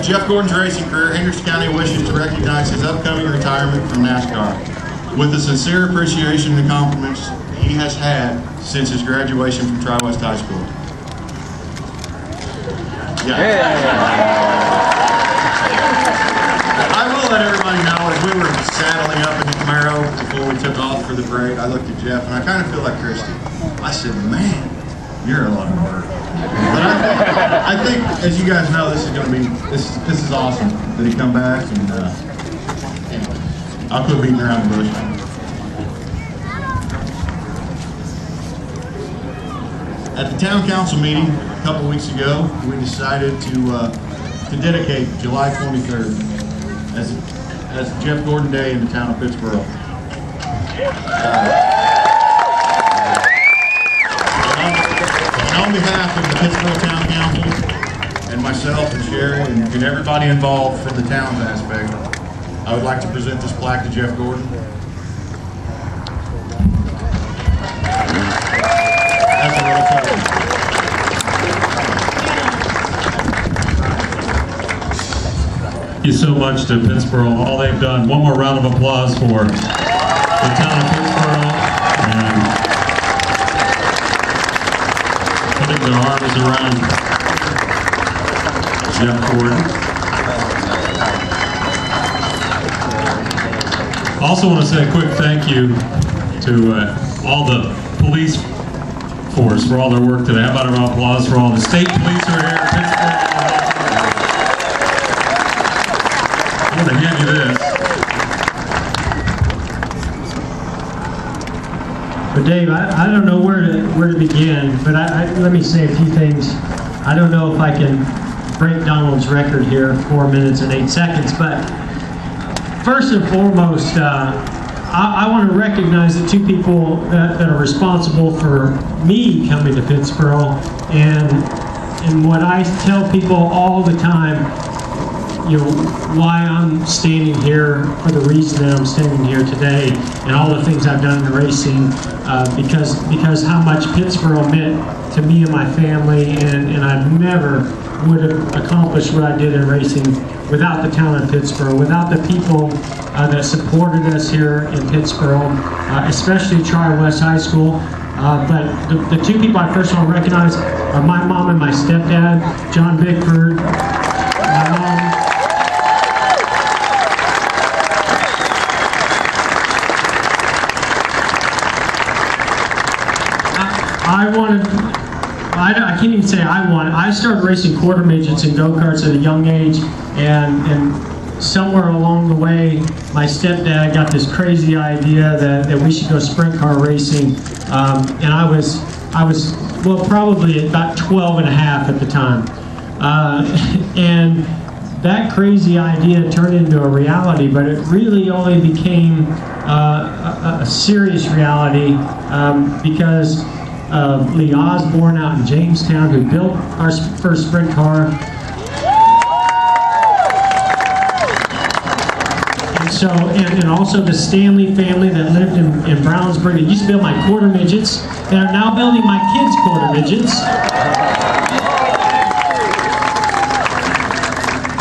Jeff Gordon's racing career, Hendricks County wishes to recognize his upcoming retirement from NASCAR with a sincere appreciation of the compliments he has had since his graduation from Tri-West High School. I will let everybody know, as we were saddling up in the Camaro before we took off for the parade, I looked at Jeff and I kind of feel like Christy. I said, man, you're a lot of work. But I think, as you guys know, this is going to be, this is awesome that he come back, and anyway, I'll quit beating around the bush. At the town council meeting a couple weeks ago, we decided to dedicate July 23rd as Jeff Gordon Day in the town of Pittsboro. On behalf of the Pittsboro Town Council and myself and Sherry and everybody involved from the town's aspect, I would like to present this plaque to Jeff Gordon. That's a little token. Thank you so much to Pittsboro, all they've done. One more round of applause for the town of Pittsboro and putting their arms around Jeff Gordon. Also want to say a quick thank you to all the police force for all their work today. How about a round of applause for all the state police who are here in Pittsboro? I'm going to hand you this. But Dave, I don't know where to begin, but let me say a few things. I don't know if I can break Donald's record here, 4 minutes and 8 seconds, but first and foremost, I want to recognize the two people that are responsible for me coming to Pittsboro, and what I tell people all the time, you know, why I'm standing here, for the reason that I'm standing here today, and all the things I've done in racing, because how much Pittsboro meant to me and my family, and I never would have accomplished what I did in racing without the town of Pittsboro, without the people that supported us here in Pittsboro, especially Tri-West High School. But the two people I first want to recognize are my mom and my stepdad, John Bickford. My mom, I can't even say I started racing quarter midgets and go-karts at a young age, and somewhere along the way, my stepdad got this crazy idea that we should go sprint car racing, and I was well, probably about 12 and a half at the time, and that crazy idea turned into a reality, but it really only became a serious reality because Lee Osborne out in Jamestown, who built our first sprint car. And also the Stanley family that lived in Brownsburg, that used to build my quarter midgets, that are now building my kids' quarter midgets.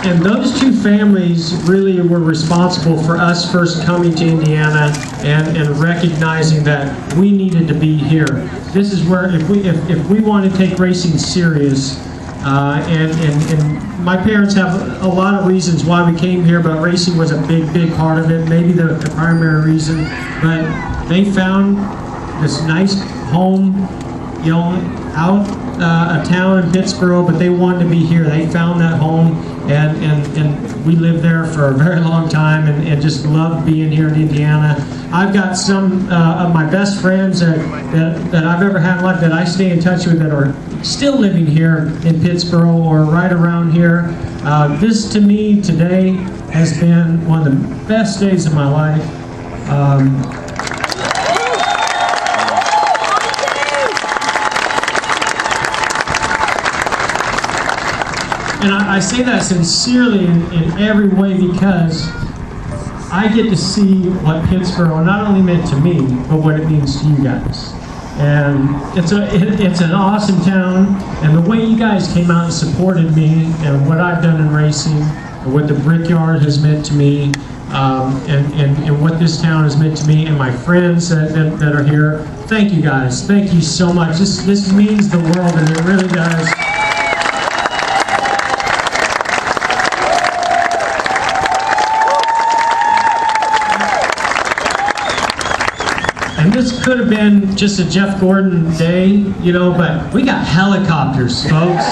And those two families really were responsible for us first coming to Indiana and recognizing that we needed to be here. This is where, if we want to take racing serious, and my parents have a lot of reasons why we came here, but racing was a big part of it, maybe the primary reason. But they found this nice home, you know, out of town in Pittsboro, but they wanted to be here. They found that home, and we lived there for a very long time, and just loved being here in Indiana. I've got some of my best friends that I've ever had in life that I stay in touch with that are still living here in Pittsboro or right around here. This to me today has been one of the best days of my life. And I say that sincerely in every way, because I get to see what Pittsboro not only meant to me, but what it means to you guys. And it's an awesome town, and the way you guys came out and supported me and what I've done in racing, and what the Brickyard has meant to me, and what this town has meant to me, and my friends that are here. Thank you guys. Thank you so much. This means the world, and it really does. And this could have been just a Jeff Gordon day, you know, but we got helicopters, folks.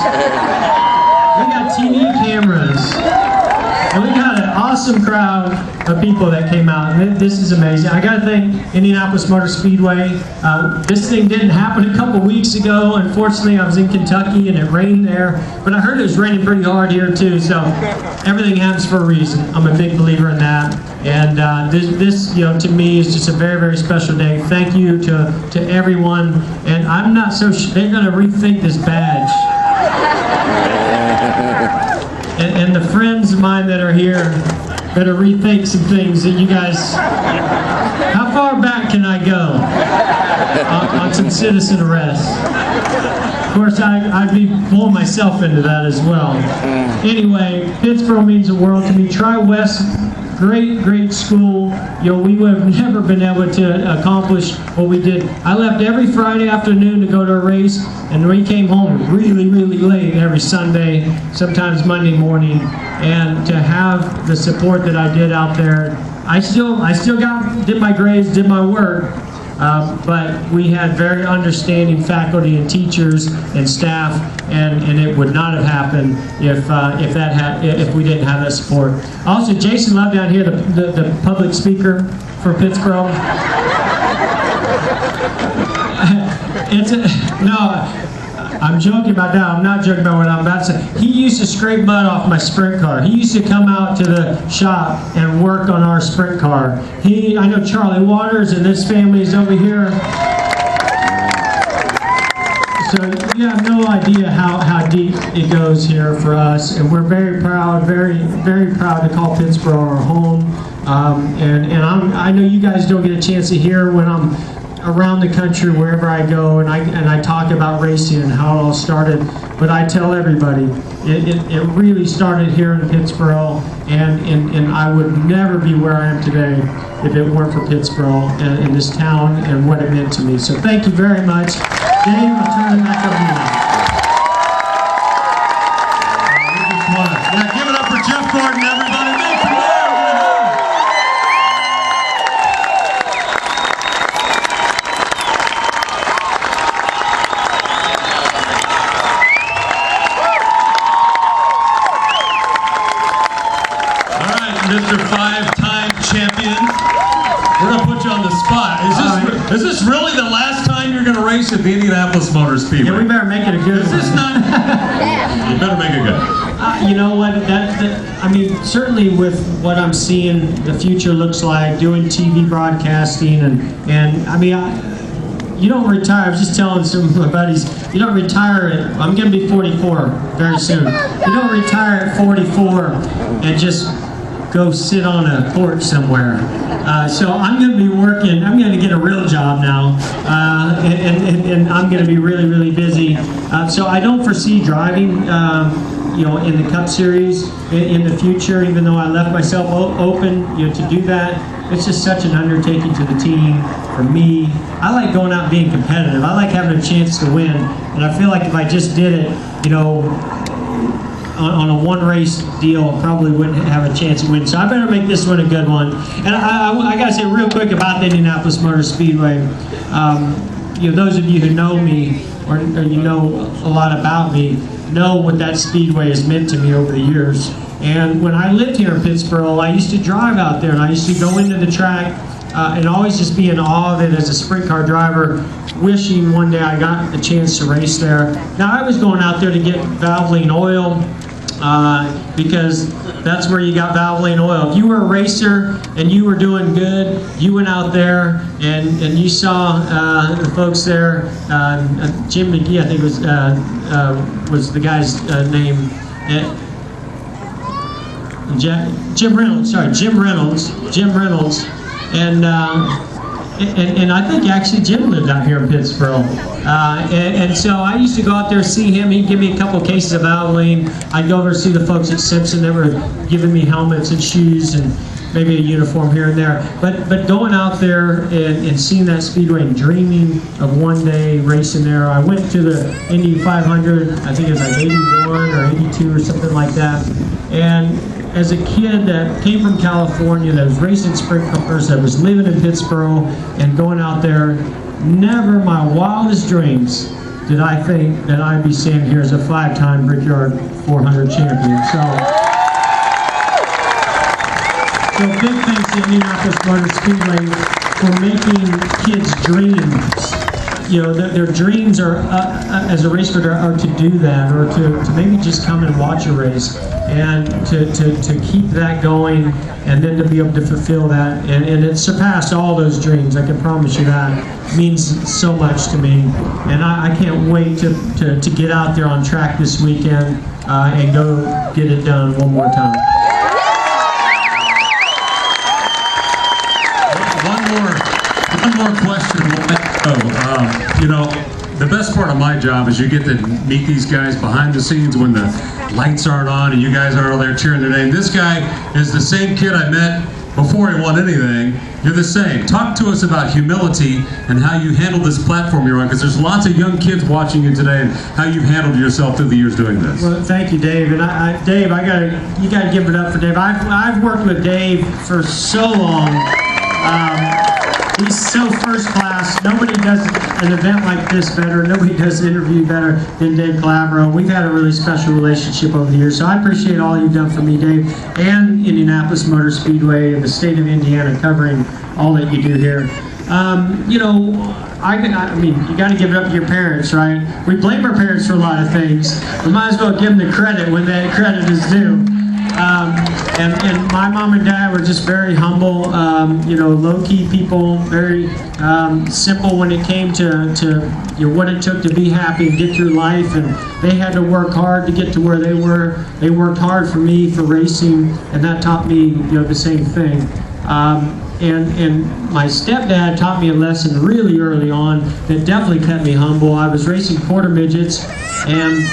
We got TV cameras. And we got an awesome crowd of people that came out. And this is amazing. I got to thank Indianapolis Motor Speedway. This thing didn't happen a couple weeks ago. Unfortunately, I was in Kentucky and it rained there. But I heard it was raining pretty hard here too. So everything happens for a reason. I'm a big believer in that. And this, you know, to me is just a very, very special day. Thank you to everyone. And I'm not so sure they're going to rethink this badge. And the friends of mine that are here better rethink some things that you guys. How far back can I go on some citizen arrests? Of course, I'd be pulling myself into that as well. Anyway, Pittsboro means the world to me. Tri-West, great school. You know, we would have never been able to accomplish what we did. I left every Friday afternoon to go to a race, and we came home really late every Sunday, sometimes Monday morning. And to have the support that I did out there, I still did my grades, did my work. But we had very understanding faculty and teachers and staff, and it would not have happened if we didn't have that support. Also, Jason Love down here, the public speaker for Pittsboro. I'm joking about that. I'm not joking about what I'm about to say. He used to scrape mud off my sprint car. He used to come out to the shop and work on our sprint car. I know Charlie Waters and his family is over here. So you have no idea how deep it goes here for us, and we're very proud, very proud to call Pittsboro our home. And I know you guys don't get a chance to hear when I'm around the country wherever I go, and I talk about racing and how it all started. But I tell everybody, it really started here in Pittsboro, and I would never be where I am today if it weren't for Pittsboro and this town and what it meant to me. So thank you very much. Dave, I'll turn it back over to you. Yeah, give it up for Jeff Gordon, everybody. Make some noise. Mr. Five-time champion, we're going to put you on the spot. Is this really the last time you're going to race at the Indianapolis Motor Speedway? Yeah, we better make it a good one. Is this not? You better make it good. You know what? I mean, certainly with what I'm seeing, the future looks like doing TV broadcasting, and I mean, you don't retire. I was just telling some of my buddies, you don't retire I'm going to be 44 very soon. You don't retire at 44 and just go sit on a porch somewhere. So I'm going to be working. I'm going to get a real job now, and I'm going to be really busy. So I don't foresee driving, you know, in the Cup Series in the future. Even though I left myself open, you know, to do that. It's just such an undertaking to the team. For me, I like going out and being competitive. I like having a chance to win, and I feel like if I just did it, you know, on a one race deal, probably wouldn't have a chance to win. So I better make this one a good one. And I got to say real quick about the Indianapolis Motor Speedway. You know, those of you who know me or you know a lot about me know what that speedway has meant to me over the years. And when I lived here in Pittsboro, I used to drive out there and I used to go into the track and always just be in awe of it as a sprint car driver, wishing one day I got a chance to race there. Now I was going out there to get Valvoline oil, because that's where you got Valvoline oil. If you were a racer and you were doing good, you went out there and you saw the folks there. Jim McGee, I think was the guy's name. Jim Reynolds. Sorry, Jim Reynolds. and I think actually Jim lived out here in Pittsboro. And so I used to go out there, see him. He'd give me a couple cases of Alvaline. I'd go over and see the folks at Simpson that were giving me helmets and shoes and maybe a uniform here and there. But going out there and seeing that speedway and dreaming of one day racing there. I went to the Indy 500, I think it was like 81 or 82 or something like that. And as a kid that came from California, that was racing sprint cars, that was living in Pittsboro and going out there, never in my wildest dreams did I think that I'd be standing here as a 5-time Brickyard 400 champion. So big thanks to Indianapolis Motor Speedway for making kids' dreams. You know, their dreams are, as a race car, are to do that, or to maybe just come and watch a race, and to keep that going, and then to be able to fulfill that. And it surpassed all those dreams, I can promise you that. It means so much to me. And I can't wait to get out there on track this weekend and go get it done one more time. One more question. You know, the best part of my job is you get to meet these guys behind the scenes when the lights aren't on and you guys are all there cheering their name. This guy is the same kid I met before he won anything. You're the same. Talk to us about humility and how you handle this platform you're on, because there's lots of young kids watching you today, and how you've handled yourself through the years doing this. Well, thank you, Dave. And Dave, you gotta give it up for Dave. I've worked with Dave for so long. He's so first class. Nobody does an event like this better. Nobody does an interview better than Dave Calabro. We've had a really special relationship over the years. So I appreciate all you've done for me, Dave, and Indianapolis Motor Speedway and the state of Indiana, covering all that you do here. You know, I mean, you got to give it up to your parents, right? We blame our parents for a lot of things. We might as well give them the credit when that credit is due. And my mom and dad were just very humble, you know, low-key people, very simple when it came to you know, what it took to be happy and get through life. And they had to work hard to get to where they were. They worked hard for me, for racing, and that taught me, you know, the same thing. And my stepdad taught me a lesson really early on that definitely kept me humble. I was racing quarter midgets, and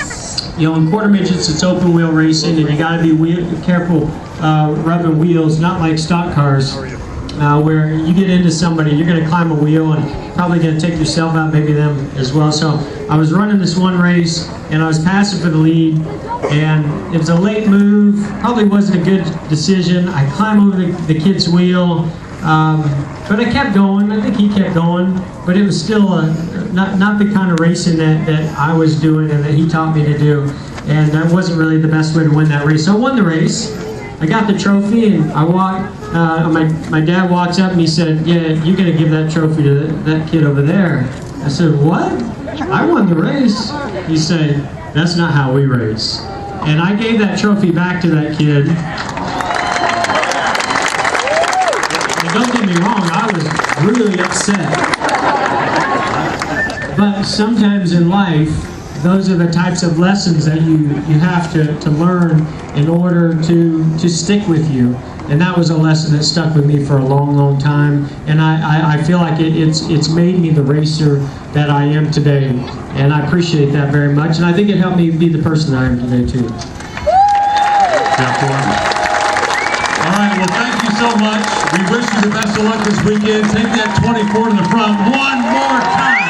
you know, in quarter midgets, it's open wheel racing, and you got to be careful rubbing wheels, not like stock cars, where you get into somebody, you're going to climb a wheel and probably going to take yourself out, maybe them as well. So I was running this one race, and I was passing for the lead, and it was a late move, probably wasn't a good decision. I climbed over the kid's wheel, but I kept going. I think he kept going, but it was still not the kind of racing that I was doing and that he taught me to do, and that wasn't really the best way to win that race. So I won the race. I got the trophy, and I walked. My dad walks up and he said, "Yeah, you're gonna give that trophy to that kid over there." I said, "What? I won the race." He said, "That's not how we race." And I gave that trophy back to that kid. And don't get me wrong, I was really upset. But sometimes in life, those are the types of lessons that you have to learn in order to stick with you. And that was a lesson that stuck with me for a long, long time. And I feel like it's made me the racer that I am today. And I appreciate that very much. And I think it helped me be the person I am today, too. All right, well, thank you so much. We wish you the best of luck this weekend. Take that 24 to the front one more time.